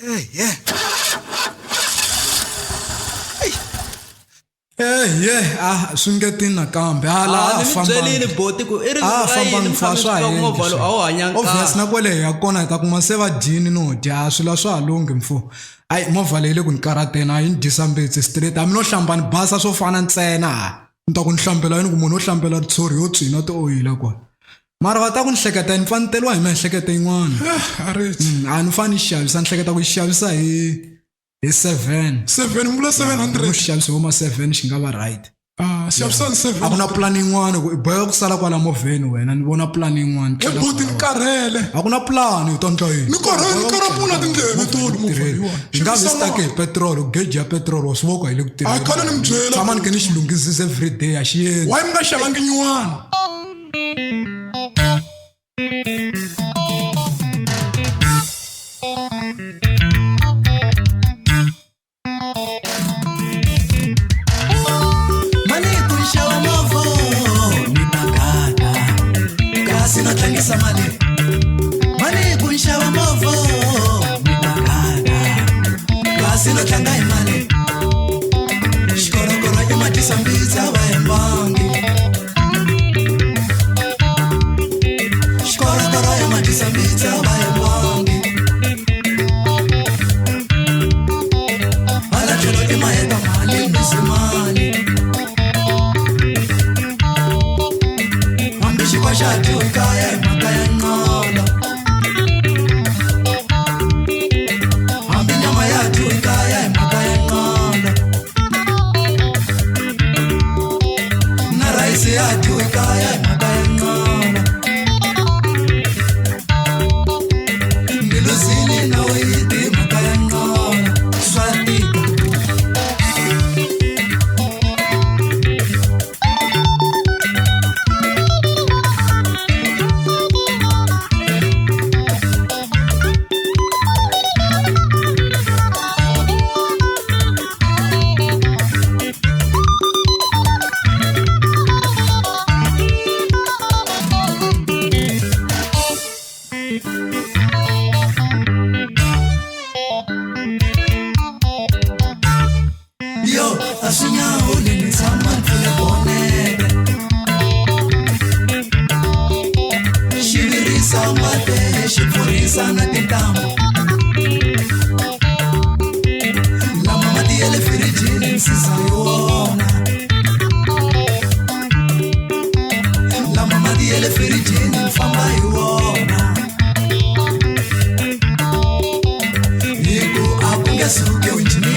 Yeah. Swingetini nakambe hala byelini boti ku i ri famba ngifaswa obvious na kwele ya kona ta kuma se va dyini no dya swila swa halungi mfo ayi movha leyi le ku ni karateni a yi ni dyisa mbitsi straight a mi no hlamba ni basa swo fana ntsena ni ta ku ni hlambela yini ku munhu wo hlambela ritshori yo tswina tioyila kona mara va ta ku ni hleketa ni faniteliwa hi miehleketo yin'wana a ni fane ni xavisa ni hleketa ku yi xavisa hi 7 mula 700 ku xavisa homa 7 xi nga va right xavisani 7 a ku na plan yin'wana ku i boheka ku sala kwala movheni wena ni vona plan yin'wana eboti ni karhele a ku na plan u ta ndla yini ni karapula tindleve tolo movha yi nga vi stake hi petrol geji ya petrol wa swi voka hi le ku tirheni a khale ni mi byela tshama ni ke ni xi lungisisa every day a xi yeni why mi nga xavangi nyuwana Sina tlangisa mali mali ku nxava movha mina gada kasi no tlanga hi mali xikorokoro i madyisa mbitsi a va hembangi xikorokoro i madyisa mbitsi a va hembangi hala tlhelo i maheta mali mizimali Shadu kaya makaya ngola Ambi nyama ya tu kaya makaya ngola Na raisi ya tu kaya makaya ngola Niluzini na witi makaya ngola Swatika Yo, asinya ulini saman fule bonere Shibirisa mate, shifurisa na tintambo La mama diele firijini nsisa yuona La mama diele firijini mfamba yuona Niku apunge suke unjini